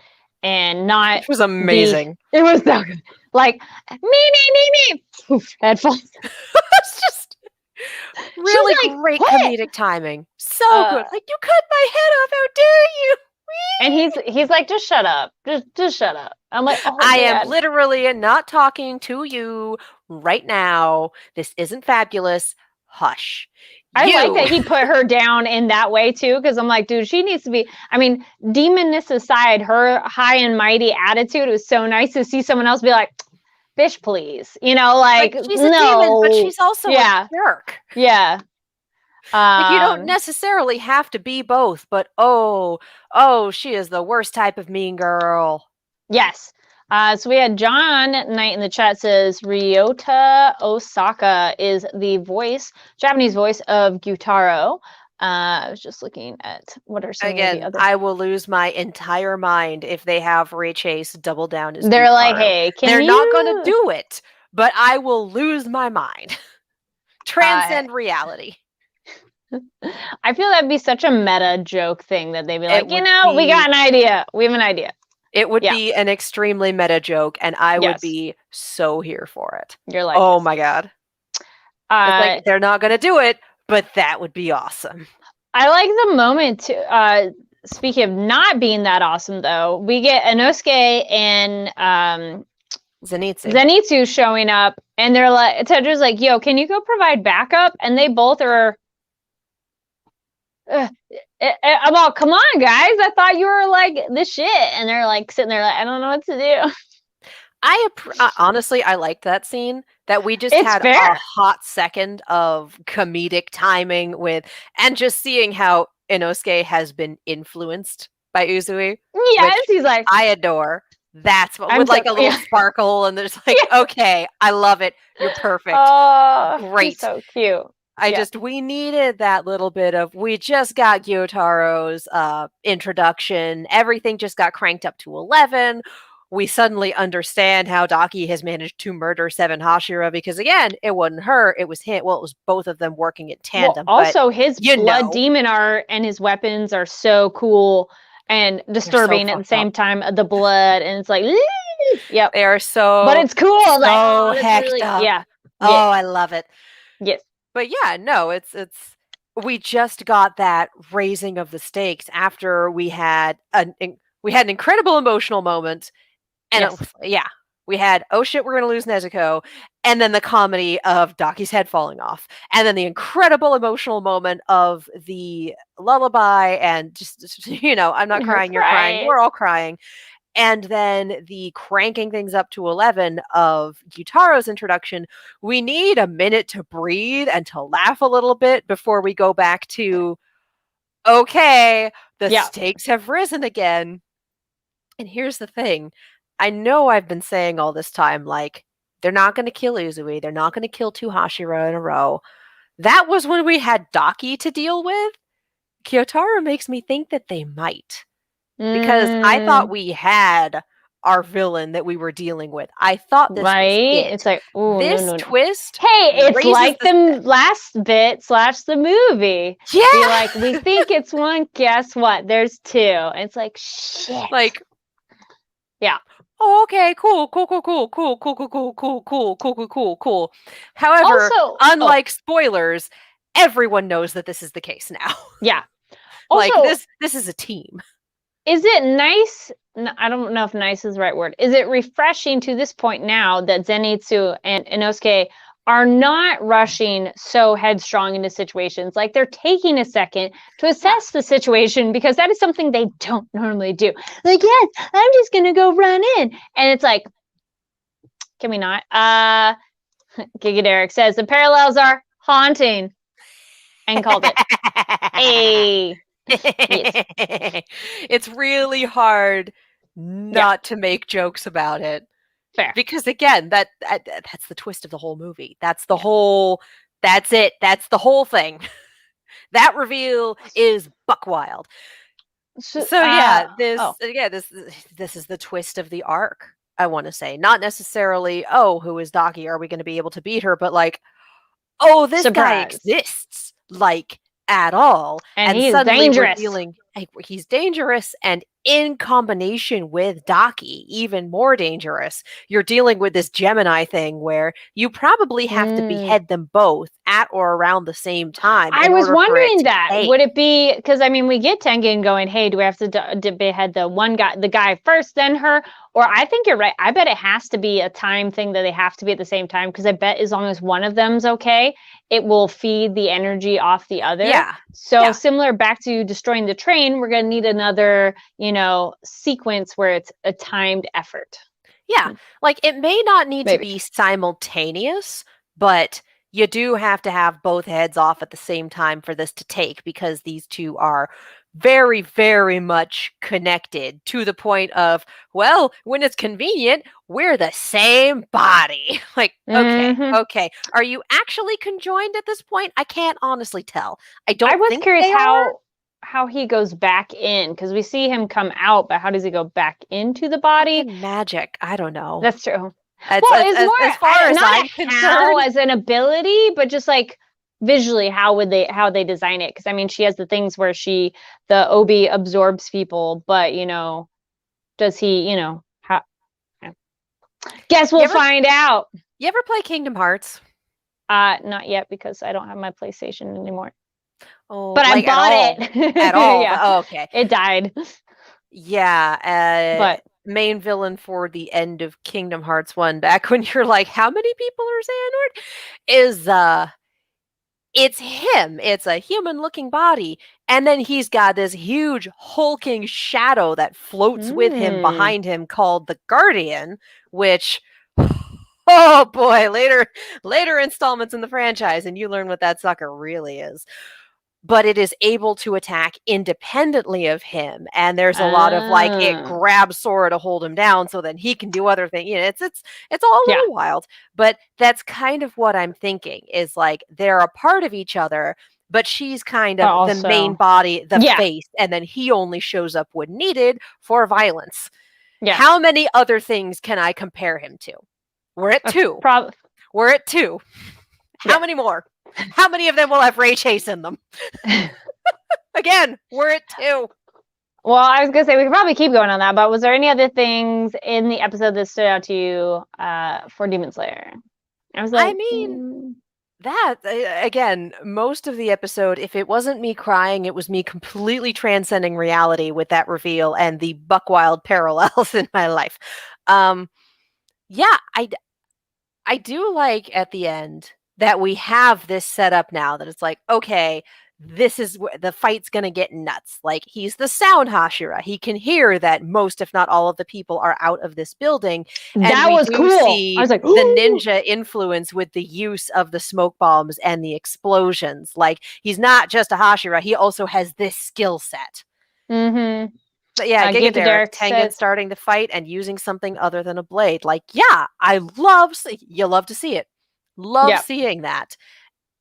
and not Which was amazing. It was so good. Like, me. Poof, headphones. It's just really like, great "What?" comedic timing. So good. Like, you cut my head off. How dare you? And he's like, just shut up. Just shut up. I'm like, oh, I man. am literally not talking to you right now. This isn't fabulous. Hush. I like that You. he put her down in that way too, because I'm like, dude, she needs to be. I mean, demonness aside, her high and mighty attitude, it was so nice to see someone else be like, "Bitch, please," like she's a demon, but no, she's also a jerk. yeah. Like, you don't necessarily have to be both, but oh, she is the worst type of mean girl. Yes. So we had John Knight in the chat says Ryota Osaka is the Japanese voice of Gyutaro. I was just looking at what are some of the other. I will lose my entire mind if they have Ray Chase double down as They're Gyutaro. like, hey, they're not going to do it, but I will lose my mind. Transcend reality. I feel that'd be such a meta joke thing that they'd be like, we got an idea. We have an idea. It would be an extremely meta joke, and I would be so here for it. You're like, oh my God. It's like, they're not going to do it, but that would be awesome. I like the moment too. Speaking of not being that awesome, though, we get Inosuke and Zenitsu showing up, and they're like, Tedra's like, yo, can you go provide backup? And they both are. I'm all, come on, guys. I thought you were like the shit. And they're like sitting there like, I don't know what to do. Honestly, I liked that scene, that we just had a hot second of comedic timing and just seeing how Inosuke has been influenced by Uzui. Yes, he's like, I adore. That's what, with like a little sparkle, and there's like, okay, I love it. You're perfect. Great. So cute. We needed that little bit of, we just got Gyotaro's introduction. Everything just got cranked up to 11. We suddenly understand how Daki has managed to murder 7 Hashira, because again, it wasn't her, it was him. Well, it was both of them working in tandem. Well, also, his blood demon art and his weapons are so cool and disturbing at the same time. The blood, and it's like, yep, they are so. But it's cool. So hecked up. Yeah. Oh, I love it. Yes. But yeah, no, it's. We just got that raising of the stakes after we had an incredible emotional moment. And we had, oh shit, we're going to lose Nezuko. And then the comedy of Daki's head falling off. And then the incredible emotional moment of the lullaby. And just I'm not crying, you're crying, we're all crying. And then the cranking things up to 11 of Gyutaro's introduction. We need a minute to breathe and to laugh a little bit before we go back to, okay, the stakes have risen again. And here's the thing. I know I've been saying all this time, like, they're not going to kill Uzui. They're not going to kill 2 Hashira in a row. That was when we had Daki to deal with. Gyutaro makes me think that they might. Because I thought we had our villain that we were dealing with. I thought this was it. It's like, ooh, this twist. Hey, it's like the last bit / the movie. Yeah. Be like, we think it's one. Guess what? There's 2. It's like, shit. Like, yeah. Oh, okay, cool. However, also, unlike spoilers, everyone knows that this is the case now. Yeah. Also, like, this is a team. Is it nice? I don't know if nice is the right word. Is it refreshing to this point now that Zenitsu and Inosuke are not rushing so headstrong into situations? Like, they're taking a second to assess the situation, because that is something they don't normally do. Like, yes, I'm just going to go run in. And it's like, can we not? Giga Derek says, the parallels are haunting. And called it. Hey. Yes. It's really hard not to make jokes about it. Fair. Because again, that's the twist of the whole movie. That's the whole, that's it. That's the whole thing. That reveal is buck wild. So this is the twist of the arc, I want to say. Not necessarily, who is Daki? Are we going to be able to beat her? But like, this guy exists, like, at all. And he's dangerous. He's dangerous, and in combination with Daki, even more dangerous. You're dealing with this Gemini thing where you probably have to behead them both at or around the same time I in was order for it wondering to that. take. Would it be because I mean we get Tengen going, hey, do we have to behead the guy first, then her? Or I think you're right. I bet it has to be a time thing that they have to be at the same time because I bet as long as one of them's okay, it will feed the energy off the other. Yeah. So Yeah. similar back to destroying the train, we're gonna need another, sequence where it's a timed effort. Yeah. Like it may not need to Maybe. be simultaneous, but you do have to have both heads off at the same time for this to take because these two are very, very much connected to the point of, well, when it's convenient, we're the same body. Like, okay, Mhm. okay. Are you actually conjoined at this point? I can't honestly tell. I I don't was think curious they are. how he goes back in because we see him come out, but how does he go back into the body? Fucking magic. I don't know. That's true. As, Well, as, it's as, more as far as not I'm a how concerned, as an ability, but just like visually, how they design it? Because I mean, she has the things where the Obi absorbs people, but does he? How? Guess we'll you ever find out. You ever play Kingdom Hearts? Not yet because I don't have my PlayStation anymore. Oh, But I like at bought all? it. At all? Yeah, Oh, okay. it died. Yeah, But main villain for the end of Kingdom Hearts 1 back when you're like, how many people are Xehanort? Is it's him. It's a human-looking body, and then he's got this huge hulking shadow that floats with him behind him called the Guardian, which oh boy, later installments in the franchise and you learn what that sucker really is. But it is able to attack independently of him, and there's a lot of like it ah, grabs Sora to hold him down so then he can do other things. It's all a yeah. little wild, but that's kind of what I'm thinking is like they're a part of each other, but she's kind But of the main also, body, the yeah, face, and then he only shows up when needed for violence. yeah. How many other things can I compare him to? We're at That's two. probably We're at two. How yeah. many more? How many of them will have Ray Chase in them? Again, we're at two. Well, I was gonna say we could probably keep going on that, but was there any other things in the episode that stood out to you for Demon Slayer? I was I like, mean, that again, most of the episode, if it wasn't me crying, it was me completely transcending reality with that reveal and the buck wild parallels in my life. Yeah, I do like at the end that we have this set up now that it's like, okay, this is where the fight's gonna get nuts. Like he's the sound Hashira. He can hear that most, if not all, of the people are out of this building. And that we was do cool. I see was like, the ooh. ninja influence with the use of the smoke bombs and the explosions. Like he's not just a Hashira, he also has this skill set. Mm-hmm. But yeah, Giga Giga Derek, Derek Tengen says, starting the fight and using something other than a blade. Like, yeah, you love to see it. Love yeah. seeing that.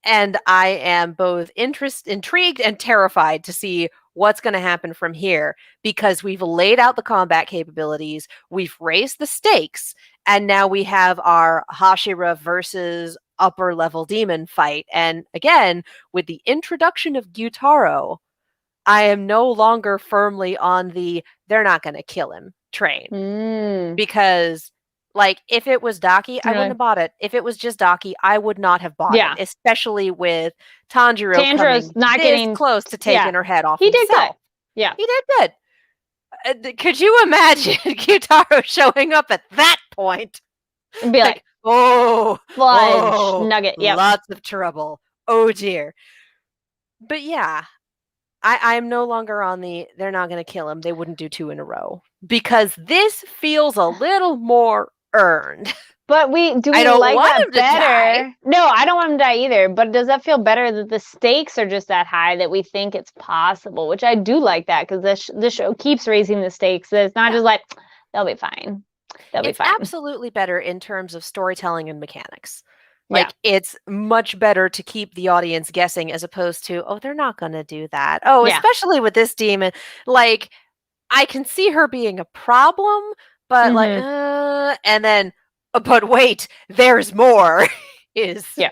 And I am both intrigued and terrified to see what's going to happen from here because we've laid out the combat capabilities, we've raised the stakes, and now we have our Hashira versus upper level demon fight. And again, with the introduction of Gyutaro, I am no longer firmly on the they're not going to kill him train Mm. because like if it was Daki, I wouldn't Really? have bought it. If it was just Daki, I would not have bought it, Yeah. especially with Tanjiro Tanjiro's coming not this getting. close to Yeah. taking her head off He did good. himself. Yeah. He did good. Could you imagine Gyutaro showing up at that point? And be like, Like, oh, fudge oh, nugget. Yep. lots of trouble. Oh dear. But yeah, I'm no longer on the they're not going to kill him. They wouldn't do two in a row because this feels a little more earned. But do I we don't like want that him to die. better? No, I don't want him to die either. But does that feel better that the stakes are just that high that we think it's possible? Which I do like that because this show keeps raising the stakes. That it's not Yeah. just like they'll be fine. They'll be It's fine. absolutely better in terms of storytelling and mechanics. Yeah. Like it's much better to keep the audience guessing as opposed to, oh, they're not going to do that. Oh, Yeah. especially with this demon, like I can see her being a problem, but like, Mm-hmm. and then, but wait, there's more. Is Yeah.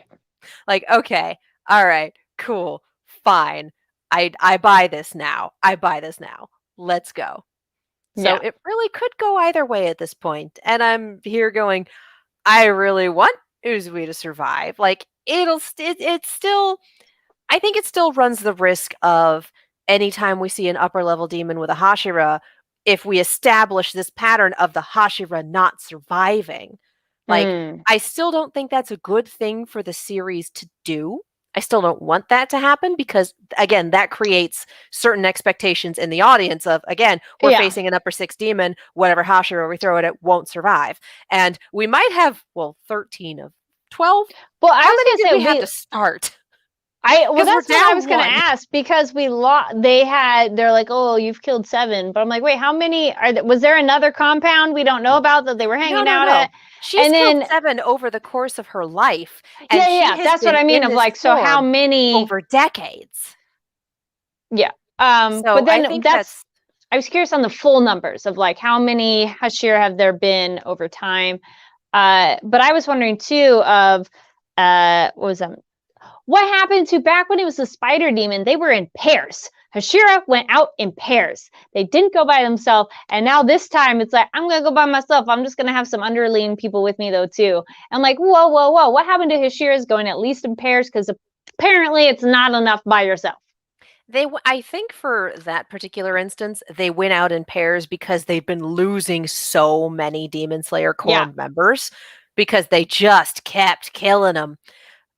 like, okay, all right, cool, fine. I buy this now. I buy this now. Let's go. So Yeah. it really could go either way at this point. And I'm here going, I really want Uzui to survive. Like it's still, I think it still runs the risk of anytime we see an upper level demon with a Hashira, if we establish this pattern of the Hashira not surviving, like I still don't think that's a good thing for the series to do. I still don't want that to happen because, again, that creates certain expectations in the audience of, again, we're Yeah. facing an upper six demon, whatever Hashira we throw at it won't survive. And we might have, 13 of 12? Well, I How was many gonna did say we have to start? well, 'Cause we're that's what I down was gonna 1. ask because we lost. They're like, oh, you've killed 7, but I'm like, wait, how many was there another compound we don't know about that they were No, hanging no, out no. at? She's And killed then 7 over the course of her life, and yeah, she yeah, has that's what been I mean. in Of this like, so how form many? over decades. Yeah. So But I then think that's I was curious on the full numbers of like how many Hashira have there been over time. But I was wondering too of what was that? What happened to back when it was the spider demon? They were in pairs. Hashira went out in pairs. They didn't go by themselves. And now this time it's like, I'm going to go by myself. I'm just going to have some underling people with me though, too. I'm like, whoa, whoa, whoa. What happened to Hashira's going at least in pairs? Because apparently it's not enough by yourself. I think for that particular instance, they went out in pairs because they've been losing so many Demon Slayer Yeah. Corps members because they just kept killing them.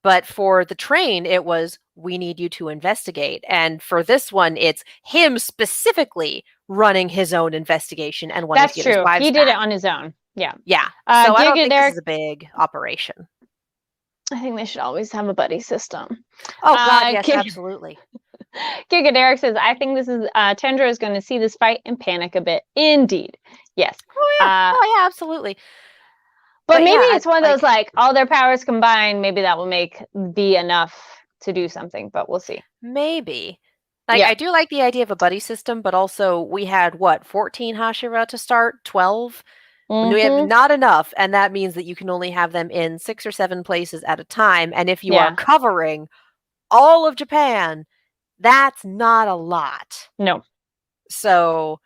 But for the train, it was, we need you to investigate. And for this one, it's him specifically running his own investigation and wanting to That's get his true. wives He did it back. on his own. Yeah. Yeah. So I don't think this Derek, is a big operation. I think they should always have a buddy system. Oh, God, yes, absolutely. Giga Derek says, I think this is Tendra is going to see this fight and panic a bit. Indeed. Yes. Oh, yeah. Absolutely. But maybe it's one of those like all their powers combined, maybe that will be enough to do something, but we'll see. Maybe. I do like the idea of a buddy system, but also we had 14 Hashira to start, 12. We have not enough, and that means that you can only have them in 6 or 7 places at a time. And if you are covering all of Japan, that's not a lot. No. So,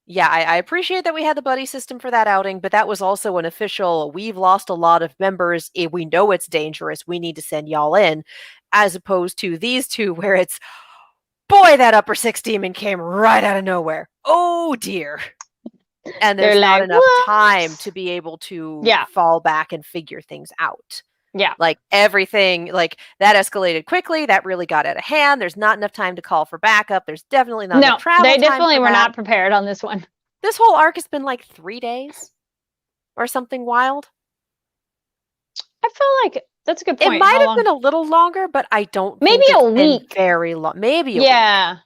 yeah, I appreciate that we had the buddy system for that outing, but that was also an official, we've lost a lot of members. We know it's dangerous. We need to send y'all in, as opposed to these two where it's, boy, that upper six demon came right out of nowhere. Oh, dear. And there's not enough time to be able to fall back and figure things out. Yeah. Like everything, like that escalated quickly. That really got out of hand. There's not enough time to call for backup. There's definitely not enough travel time. They definitely were not prepared on this one. This whole arc has been like 3 days or something wild. I feel like that's a good point. It might have been a little longer, but I don't maybe think a week. Very long. Maybe a week.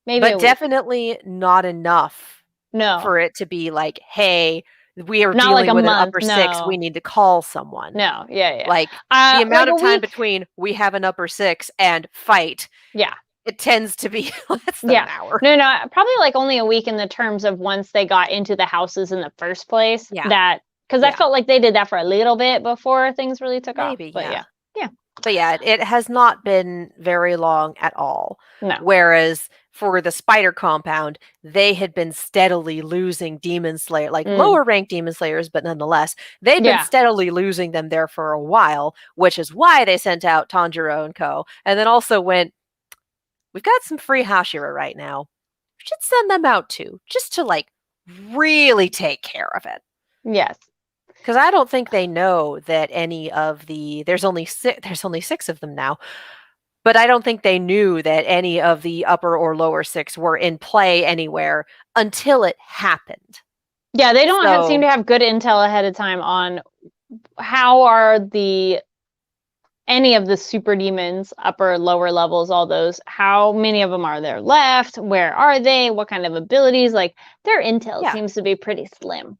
Maybe but definitely not enough for it to be like, hey, we are dealing with an upper six. We need to call someone. No, yeah. Like the amount of time between we have an upper six and fight. Yeah. It tends to be less than an hour. No, probably like only a week in the terms of once they got into the houses in the first place. Yeah. Because I felt like they did that for a little bit before things really took off. But yeah. But yeah, it has not been very long at all. No. Whereas for the spider compound, they had been steadily losing demon slayer, like lower ranked demon slayers, but nonetheless, they'd been steadily losing them there for a while, which is why they sent out Tanjiro and Co. And then also went, we've got some free Hashira right now. We should send them out too, just to like really take care of it. Yes. Because I don't think they know that any of there's only 6 of them now. But I don't think they knew that any of the upper or lower 6 were in play anywhere until it happened. Yeah, they don't seem to have good intel ahead of time on how are any of the super demons, upper, lower levels, all those, how many of them are there left? Where are they? What kind of abilities? Like their intel seems to be pretty slim.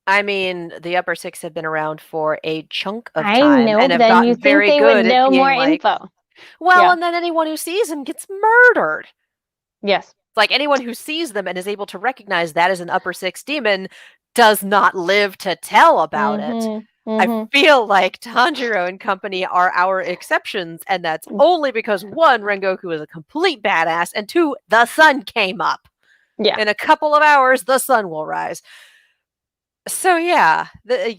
I mean, the upper 6 have been around for a chunk of time. I know, and have then gotten you think very they good would know at being more like, info. Well, and then anyone who sees them gets murdered. Yes. It's like anyone who sees them and is able to recognize that as an upper 6 demon does not live to tell about it. I feel like Tanjiro and company are our exceptions, and that's only because 1, Rengoku is a complete badass, and 2, the sun came up. Yeah. In a couple of hours, the sun will rise. So yeah, the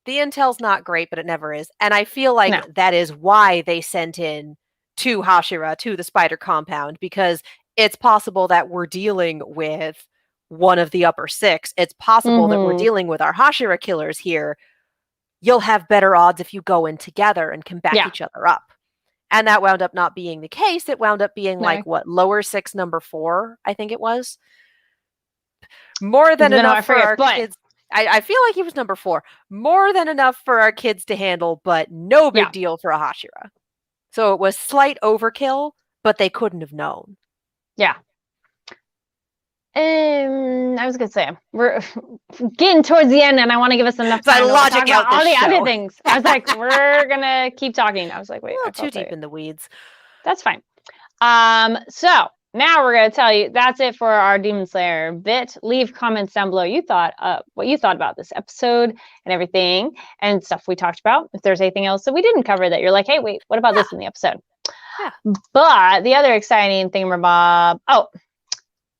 intel's not great, but it never is. And I feel like No. that is why they sent in to Hashira, to the spider compound, because it's possible that we're dealing with one of the upper six. It's possible that we're dealing with our Hashira killers here. You'll have better odds if you go in together and can back each other up. And that wound up not being the case. It wound up being like, what, lower six, number 4, I think it was. More than enough for our kids. I feel like he was number 4. More than enough for our kids to handle, but no big deal for a Hashira. So it was slight overkill, but they couldn't have known. Yeah. I was gonna say we're getting towards the end, and I want to give us enough time to talk about all the other things. I was like, we're gonna keep talking. I was like, wait, too deep in the weeds. That's fine. So now we're gonna tell you that's it for our Demon Slayer bit. Leave comments down below. What you thought about this episode and everything and stuff we talked about. If there's anything else that we didn't cover that you're like, hey, wait, what about this in the episode? Yeah. But the other exciting thing, Bob. Oh.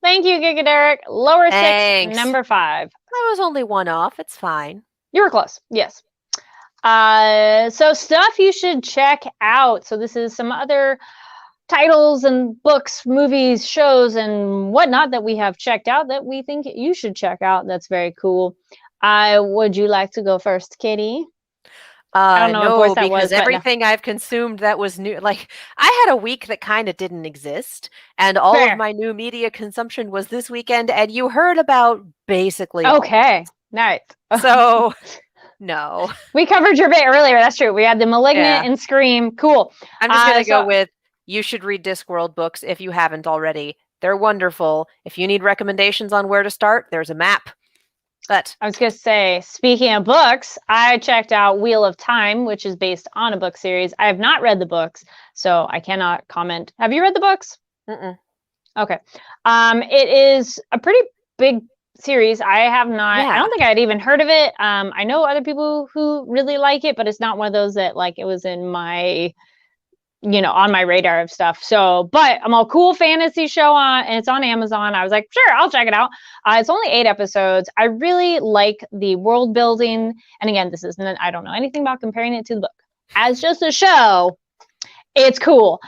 Thank you, Giga Derek. Lower 6, number 5. I was only 1 off. It's fine. You were close. Yes. So stuff you should check out. So this is some other titles and books, movies, shows, and whatnot that we have checked out that we think you should check out. That's very cool. Would you like to go first, Katie? I don't know what voice that was, everything I've consumed that was new, like I had a week that kind of didn't exist, and all of my new media consumption was this weekend, and you heard about basically okay, nice. So no, we covered your bit earlier. That's true. We had the Malignant and Scream. Cool. I'm just gonna go with you should read Discworld books if you haven't already. They're wonderful. If you need recommendations on where to start, there's a map. But I was going to say, speaking of books, I checked out Wheel of Time, which is based on a book series. I have not read the books, so I cannot comment. Have you read the books? Mm-mm. Okay. It is a pretty big series. I have not. I don't think I'd even heard of it. I know other people who really like it, but it's not one of those that like it was in my, on my radar of stuff. So, but I'm a cool fantasy show and it's on Amazon. I was like, sure, I'll check it out. It's only 8 episodes. I really like the world building. And again, I don't know anything about comparing it to the book. As just a show, it's cool.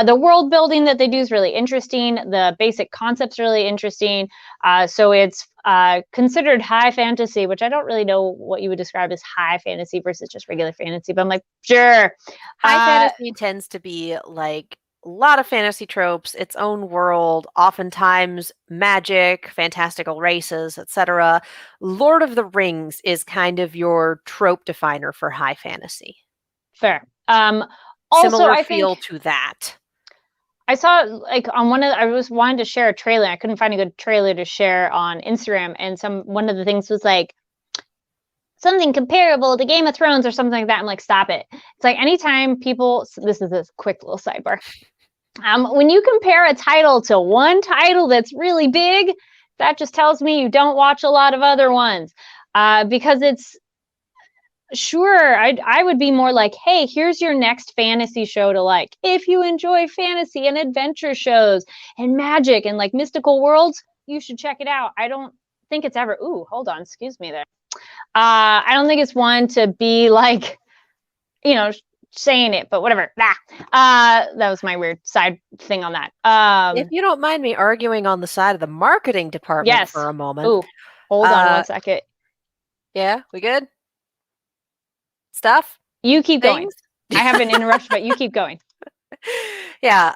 The world building that they do is really interesting. The basic concept's really interesting. So it's considered high fantasy, which I don't really know what you would describe as high fantasy versus just regular fantasy, but I'm like, sure. High fantasy tends to be like a lot of fantasy tropes, its own world, oftentimes magic, fantastical races, etc. Lord of the Rings is kind of your trope definer for high fantasy. Fair. Also, similar feel to that. I saw like on I was wanting to share a trailer. I couldn't find a good trailer to share on Instagram, and one of the things was like something comparable to Game of Thrones or something like that. I'm like, stop it. It's like anytime this is a quick little sidebar. When you compare a title to one title that's really big, that just tells me you don't watch a lot of other ones, because it's. Sure, I would be more like, hey, here's your next fantasy show to like. If you enjoy fantasy and adventure shows and magic and like mystical worlds, you should check it out. I don't think it's ever. Ooh, hold on, excuse me there. I don't think it's one to be like, saying it, but whatever. That was my weird side thing on that. If you don't mind me arguing on the side of the marketing department for a moment. Ooh, hold on 1 second. Yeah, we good? Stuff? You keep going. I haven't interrupted, but you keep going. Yeah.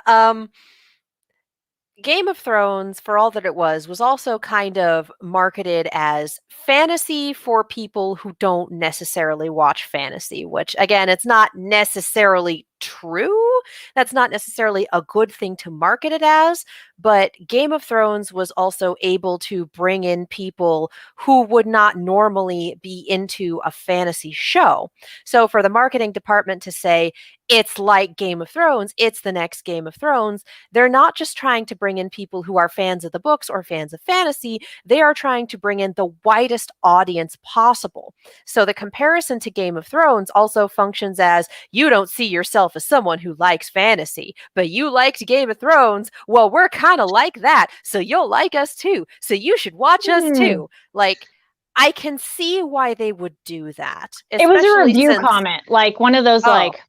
Game of Thrones, for all that it was also kind of marketed as fantasy for people who don't necessarily watch fantasy, which, again, it's not necessarily true. That's not necessarily a good thing to market it as, but Game of Thrones was also able to bring in people who would not normally be into a fantasy show. So for the marketing department to say, it's like Game of Thrones. It's the next Game of Thrones. They're not just trying to bring in people who are fans of the books or fans of fantasy. They are trying to bring in the widest audience possible. So the comparison to Game of Thrones also functions as, you don't see yourself as someone who likes fantasy, but you liked Game of Thrones. Well, we're kind of like that, so you'll like us too. So you should watch us too. Like, I can see why they would do that. It was a especially review since- comment, like one of those, like,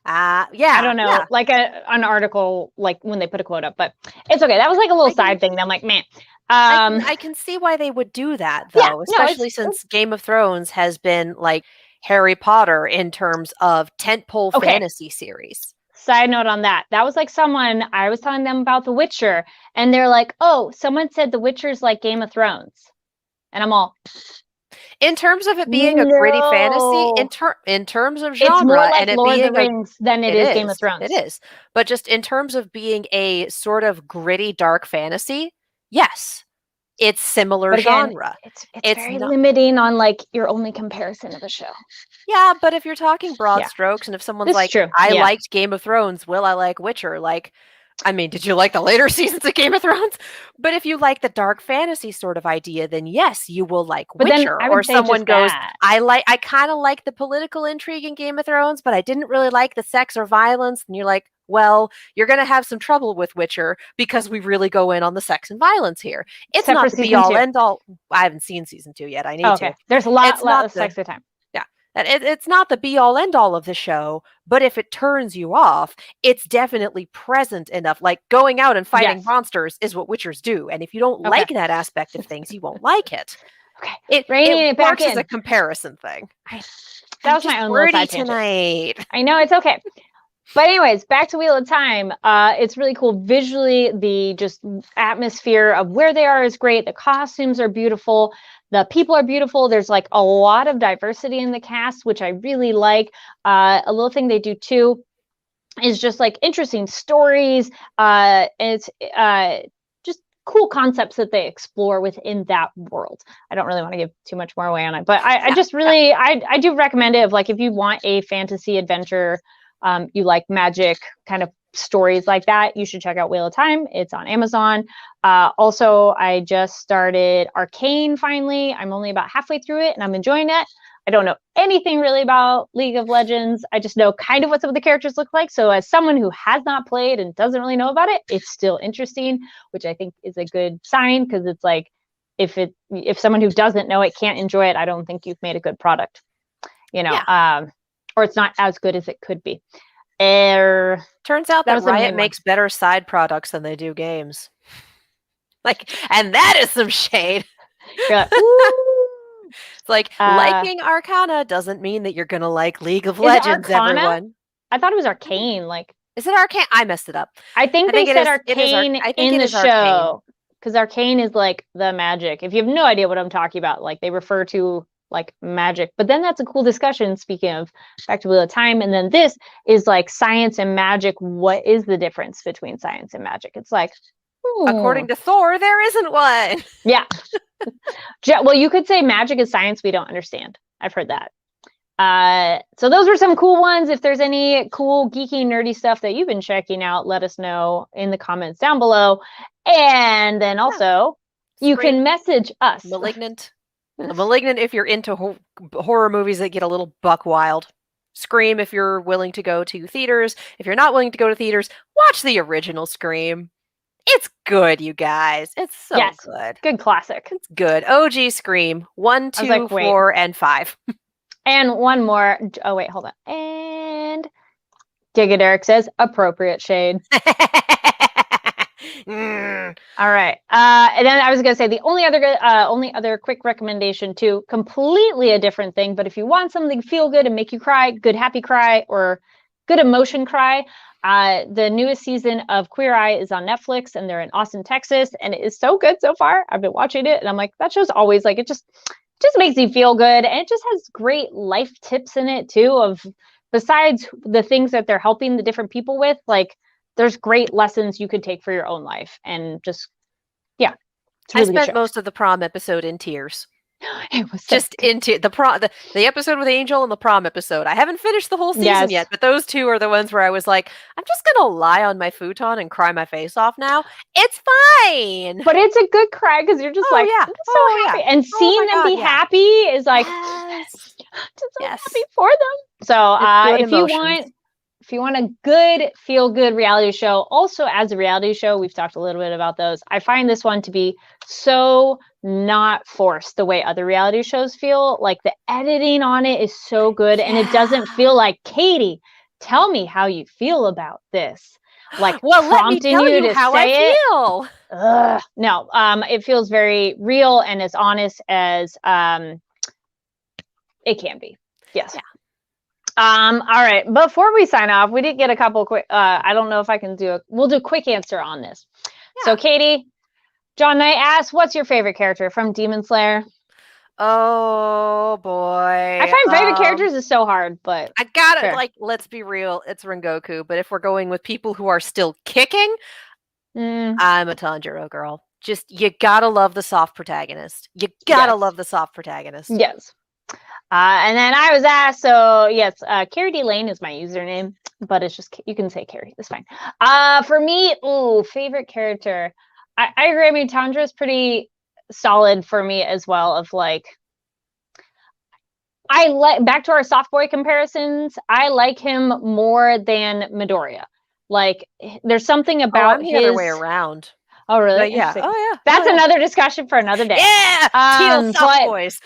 yeah, I don't know, yeah. like an article, like when they put a quote up, but it's okay. That was like a little side thing. I'm like, man. I can see why they would do that, though, Yeah, especially since Game of Thrones has been like Harry Potter in terms of tentpole fantasy series. Side note on that. That was like someone, I was telling them about The Witcher, and they're like, oh, someone said The Witcher's like Game of Thrones. And I'm all... In terms of it being a gritty fantasy, in terms of genre, it's more like and it Lord being of the Rings than it is Game of Thrones. It is. But just in terms of being a sort of gritty, dark fantasy, yes, it's similar but again, genre. It's very limiting on like your only comparison of the show. Yeah, but if you're talking broad strokes, and if someone's like, I liked Game of Thrones, will I like Witcher? Like, I mean, did you like the later seasons of Game of Thrones? But if you like the dark fantasy sort of idea, then yes, you will like Witcher. Or someone goes, I kind of like the political intrigue in Game of Thrones, but I didn't really like the sex or violence. And you're like, well, you're going to have some trouble with Witcher because we really go in on the sex and violence here. It's not the be-all, end-all. I haven't seen season 2 yet. I need to. There's a lot of sex at the time. It's not the be-all, end-all of the show, but if it turns you off, it's definitely present enough. Like, going out and fighting monsters is what Witchers do, and if you don't like that aspect of things, you won't like it. It works as a comparison thing. That was my own little side tonight. I know, it's okay. But anyways, back to Wheel of Time. It's really cool visually. The just atmosphere of where they are is great. The costumes are beautiful. The people are beautiful. There's like a lot of diversity in the cast, which I really like. A little thing they do too is just like interesting stories. It's just cool concepts that they explore within that world. I don't really want to give too much more away on it, but I just really, I do recommend it. If like, if you want a fantasy adventure, you like magic kind of stories like that, you should check out Wheel of Time. It's on Amazon. Also, I just started Arcane finally. I'm only about halfway through it and I'm enjoying it. I don't know anything really about League of Legends. I just know kind of what some of the characters look like. So as someone who has not played and doesn't really know about it, it's still interesting, which I think is a good sign, because it's like, if someone who doesn't know it can't enjoy it, I don't think you've made a good product, you know, or it's not as good as it could be. Turns out that Riot makes better side products than they do games. Like, and that is some shade. Like, it's like, liking Arcana doesn't mean that you're gonna like League of Legends, everyone. I thought it was Arcane. Like, is it Arcane? I messed it up. I think they said Arcane in the show, because Arcane is like the magic. If you have no idea what I'm talking about, like they refer to like magic, but then that's a cool discussion. Speaking of, back to Wheel of Time, and then this is like science and magic. What is the difference between science and magic? It's like, according to Thor, there isn't one. Yeah. Well, you could say magic is science we don't understand. I've heard that. So those were some cool ones. If there's any cool, geeky, nerdy stuff that you've been checking out, let us know in the comments down below. And then also, you can message us. Malignant if you're into horror movies that get a little buck wild. Scream if you're willing to go to theaters. If you're not willing to go to theaters, watch the original Scream. It's good, you guys. It's so good. Good classic. It's good. OG Scream 1, 2, 4, and 5. And one more. Oh, wait, hold on. And Giga Derek says appropriate shade. All right. And then I was gonna say the only other quick recommendation too, completely a different thing, but if you want something to feel good and make you cry, good happy cry or good emotion cry, the newest season of Queer Eye is on Netflix, and they're in Austin, Texas, and it is so good so far. I've been watching it and I'm like, that show's always like, it just makes you feel good, and it just has great life tips in it too, of besides the things that they're helping the different people with, like there's great lessons you could take for your own life. And just, yeah. I spent most of the prom episode in tears. It was so Just into the episode with Angel and the prom episode. I haven't finished the whole season yet, but those two are the ones where I was like, I'm just gonna lie on my futon and cry my face off now. It's fine. But it's a good cry because you're just I'm so happy. And seeing them be happy is like just so happy for them. So if you want a good feel-good reality show, also as a reality show, we've talked a little bit about those. I find this one to be so not forced the way other reality shows feel. Like the editing on it is so good, and it doesn't feel like, Katie, tell me how you feel about this. Like, well, let me prompting tell you to how say I feel. No, it feels very real and as honest as it can be. Yes. Yeah. All right. Before we sign off, we did get a couple quick. I don't know if I can we'll do a quick answer on this. Yeah. So, Katie, John Knight asks, "What's your favorite character from Demon Slayer?" Oh boy. I find favorite characters is so hard, but I gotta let's be real. It's Rengoku, but if we're going with people who are still kicking, I'm a Tanjiro girl. Just you gotta love the soft protagonist. You gotta love the soft protagonist. Yes. And then I was asked, so yes, Carrie D. Lane is my username, but it's just, you can say Carrie, that's fine. For me, favorite character. I agree. I mean, Tanjiro is pretty solid for me as well. Of like, I like, back to our soft boy comparisons, I like him more than Midoriya. Like, there's something about I'm the other way around. Oh, really? Yeah. Oh, yeah. That's another discussion for another day. Yeah. Teal soft boys.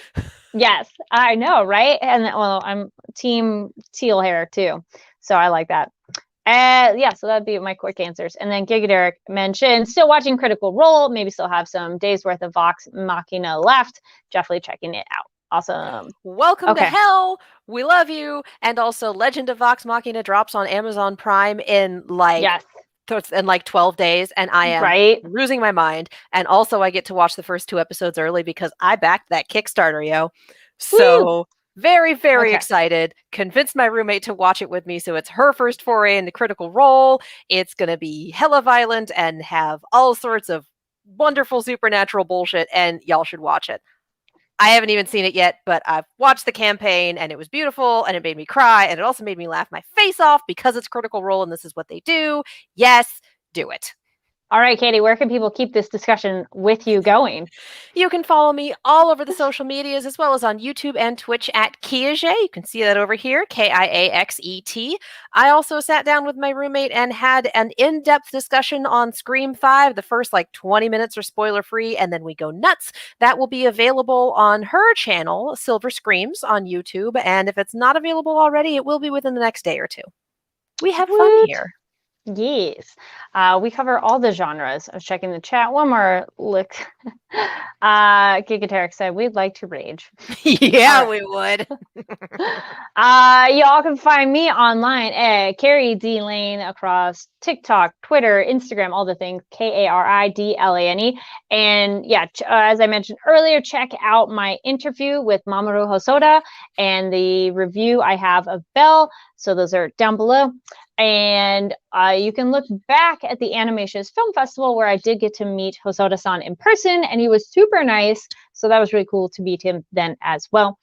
Yes, I know, right? And well, I'm team teal hair too, so I like that. So that'd be my quick answers. And then Giga Derek mentioned still watching Critical Role, maybe still have some days worth of Vox Machina left. Definitely checking it out. Awesome. Welcome to hell. We love you. And also Legend of Vox Machina drops on Amazon Prime in in like 12 days, and I am losing my mind. And also I get to watch the first 2 episodes early because I backed that Kickstarter, yo. So very, very excited. Convinced my roommate to watch it with me, so it's her first foray into Critical Role. It's gonna be hella violent and have all sorts of wonderful supernatural bullshit, and y'all should watch it. I haven't even seen it yet, but I've watched the campaign and it was beautiful and it made me cry and it also made me laugh my face off because it's Critical Role and this is what they do. Yes, do it. All right, Katie, where can people keep this discussion with you going? You can follow me all over the social medias as well as on YouTube and Twitch at Kiaxet. You can see that over here, Kiaxet. I also sat down with my roommate and had an in-depth discussion on Scream 5. The first 20 minutes are spoiler-free, and then we go nuts. That will be available on her channel, Silver Screams, on YouTube. And if it's not available already, it will be within the next day or two. We have fun here. Yes. We cover all the genres. I was checking the chat. One more look. Gigateric said, we'd like to rage. Yeah, we would. Y'all can find me online at Carrie D. Lane across TikTok, Twitter, Instagram, all the things, Karidlane. And as I mentioned earlier, check out my interview with Mamoru Hosoda and the review I have of BELLE. So those are down below. And you can look back at the Animations Film Festival where I did get to meet Hosoda-san in person, and he was super nice. So that was really cool to meet him then as well.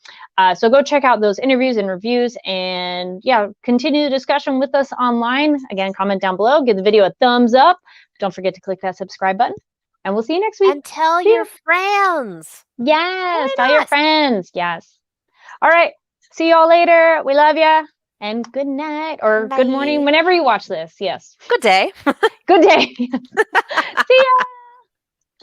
So go check out those interviews and reviews, and continue the discussion with us online. Again, comment down below, give the video a thumbs up. Don't forget to click that subscribe button, and we'll see you next week. And tell your friends. Yes, tell your friends. Yes. All right. See y'all later. We love ya. And good night or good morning, whenever you watch this. Yes. Good day. Good day. See ya.